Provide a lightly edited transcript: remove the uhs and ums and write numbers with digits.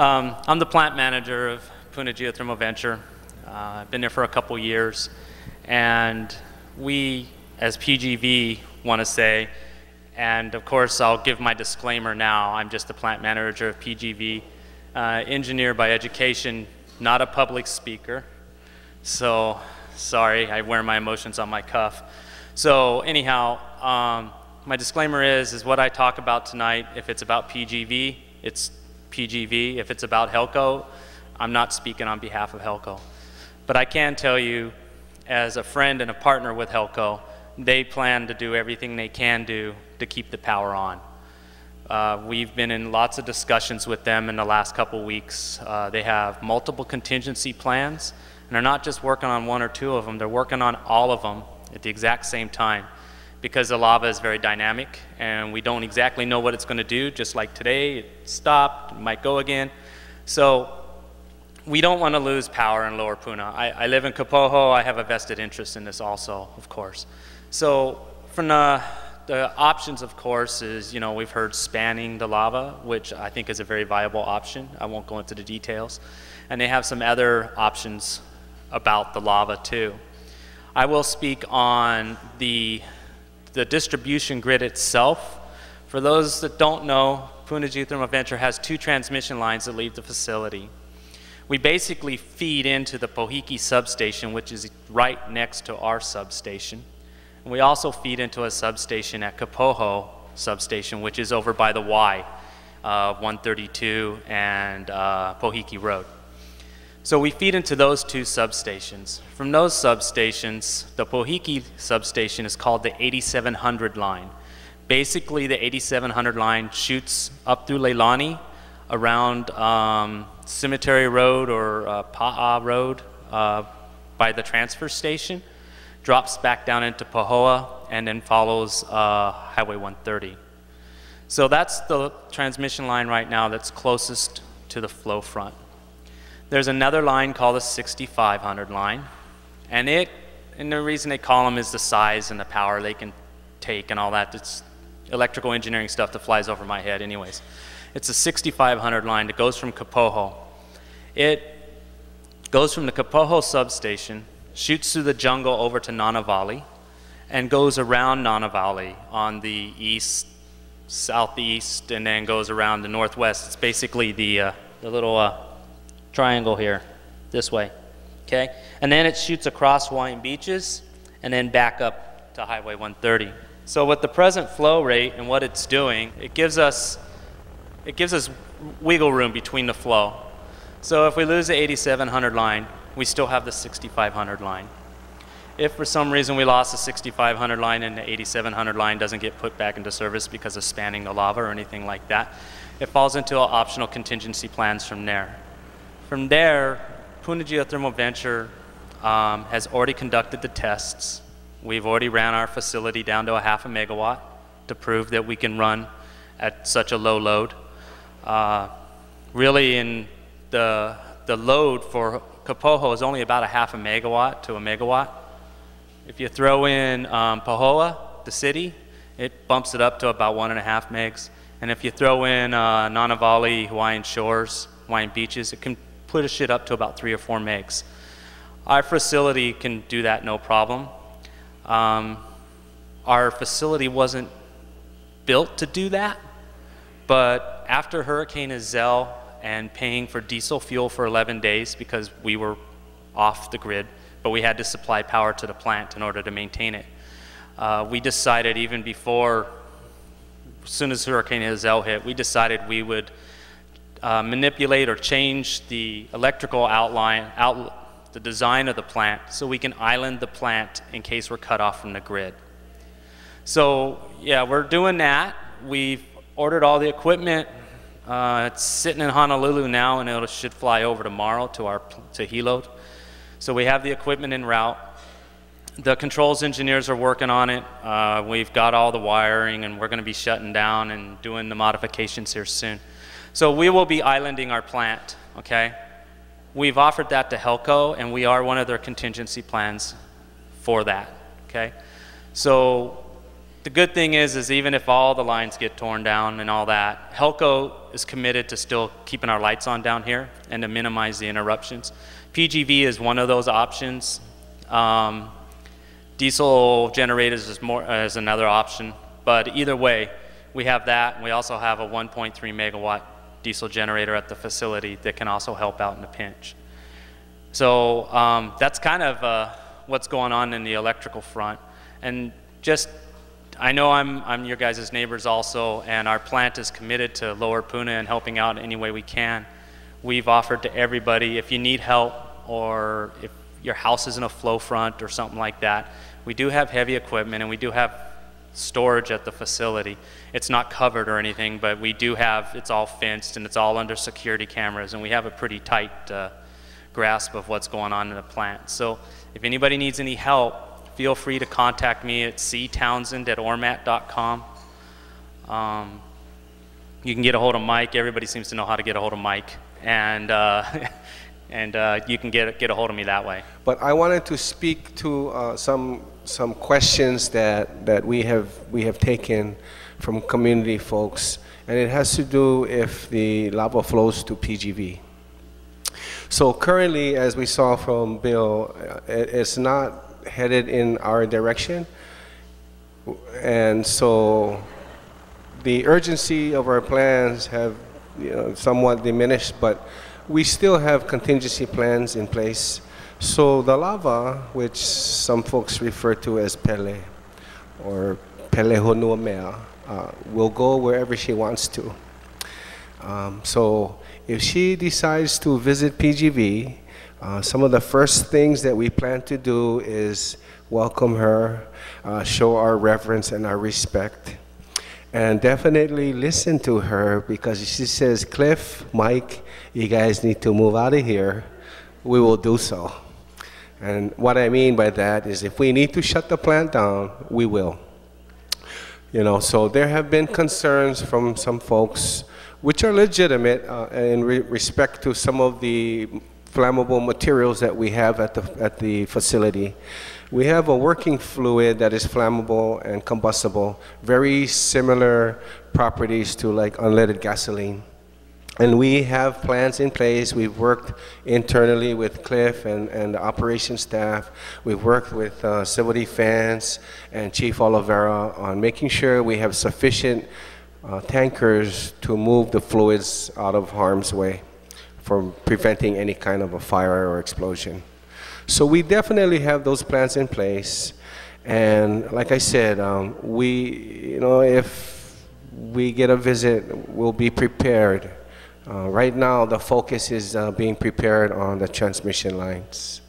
I'm the plant manager of Puna Geothermal Venture. I've been there for a couple years, and we, as PGV, want to say, and of course I'll give my disclaimer now, I'm just the plant manager of PGV, engineer by education, not a public speaker, so sorry, I wear my emotions on my cuff. So anyhow, my disclaimer is what I talk about tonight, if it's about PGV, it's PGV. If it's about Helco, I'm not speaking on behalf of Helco. But I can tell you, as a friend and a partner with Helco, they plan to do everything they can do to keep the power on. We've been in lots of discussions with them in the last couple weeks. They have multiple contingency plans, and they're not just working on one or two of them, they're working on all of them at the exact same time, because the lava is very dynamic and we don't exactly know what it's going to do. Just like today, it stopped, it might go again. So we don't want to lose power in Lower Puna. I live in Kapoho. I have a vested interest in this also, of course. So from the options, of course, is, you know, we've heard spanning the lava, which I think is a very viable option. I won't go into the details. And they have some other options about the lava too. I will speak on the distribution grid itself. For those that don't know, Puna Geothermal Venture has 2 transmission lines that leave the facility. We basically feed into the Pohiki substation, which is right next to our substation. And we also feed into a substation at Kapoho substation, which is over by the Y, 132 and Pohiki Road. So we feed into those 2 substations. From those substations, the Pohiki substation is called the 8700 line. Basically, the 8700 line shoots up through Leilani around Cemetery Road or Pa'a Road by the transfer station, drops back down into Pahoa, and then follows Highway 130. So that's the transmission line right now that's closest to the flow front. There's another line called the 6500 line, and the reason they call them is the size and the power they can take and all that. It's electrical engineering stuff that flies over my head anyways. It's a 6500 line that goes from Kapoho. It goes from the Kapoho substation, shoots through the jungle over to Nanavali, and goes around Nanavali on the east, southeast, and then goes around the northwest. It's basically the little triangle here, this way, okay? And then it shoots across Hawaiian beaches and then back up to Highway 130. So with the present flow rate and what it's doing, it gives us wiggle room between the flow. So if we lose the 8700 line, we still have the 6500 line. If for some reason we lost the 6500 line and the 8700 line doesn't get put back into service because of spanning the lava or anything like that, it falls into our optional contingency plans from there. From there, Puna Geothermal Venture has already conducted the tests. We've already ran our facility down to a 0.5 megawatt to prove that we can run at such a low load. Really, in the load for Kapoho is only about a 0.5 megawatt to a megawatt. If you throw in Pahoa, the city, it bumps it up to about 1.5 megs. And if you throw in Nanavali, Hawaiian Shores, Hawaiian Beaches, it can push it up to about 3 or 4 megs. Our facility can do that no problem. Our facility wasn't built to do that, but after Hurricane Iselle and paying for diesel fuel for 11 days because we were off the grid, but we had to supply power to the plant in order to maintain it, we decided even before, as soon as Hurricane Iselle hit, we decided we would manipulate or change the electrical the design of the plant so we can island the plant in case we're cut off from the grid. So yeah, we're doing that. We've ordered all the equipment. It's sitting in Honolulu now, and it should fly over tomorrow to Hilo. So we have the equipment en route. The controls engineers are working on it. We've got all the wiring, and we're going to be shutting down and doing the modifications here soon. So we will be islanding our plant, okay? We've offered that to Helco, and we are one of their contingency plans for that, okay? So the good thing is even if all the lines get torn down and all that, Helco is committed to still keeping our lights on down here and to minimize the interruptions. PGV is one of those options. Diesel generators is another option, but either way, we have that. And we also have a 1.3 megawatt diesel generator at the facility that can also help out in a pinch. So that's kind of what's going on in the electrical front. And just, I know I'm your guys' neighbors also, and our plant is committed to Lower Puna and helping out any way we can. We've offered to everybody, if you need help or if your house is in a flow front or something like that, we do have heavy equipment and we do have storage at the facility. It's not covered or anything, but we do have, it's all fenced and it's all under security cameras, and we have a pretty tight grasp of what's going on in the plant. So if anybody needs any help, feel free to contact me at ctownsend@ormat.com. You can get a hold of Mike. Everybody seems to know how to get a hold of Mike, and you can get a hold of me that way. But I wanted to speak to some questions that we have taken from community folks, and it has to do if the lava flows to PGV. So currently, as we saw from Bill, it's not headed in our direction, and so the urgency of our plans have somewhat diminished, but we still have contingency plans in place. So the lava, which some folks refer to as Pele or Pele Honuamea, will go wherever she wants to. So if she decides to visit PGV, some of the first things that we plan to do is welcome her, show our reverence and our respect, and definitely listen to her, because if she says, Cliff, Mike, you guys need to move out of here, we will do so. And what I mean by that is if we need to shut the plant down, we will. So there have been concerns from some folks, which are legitimate in respect to some of the flammable materials that we have at the facility. We have a working fluid that is flammable and combustible, very similar properties to like unleaded gasoline. And we have plans in place. We've worked internally with Cliff and the operations staff. We've worked with Civil Defense and Chief Oliveira on making sure we have sufficient tankers to move the fluids out of harm's way from preventing any kind of a fire or explosion. So we definitely have those plans in place. And like I said, if we get a visit, we'll be prepared. Right now, the focus is being prepared on the transmission lines.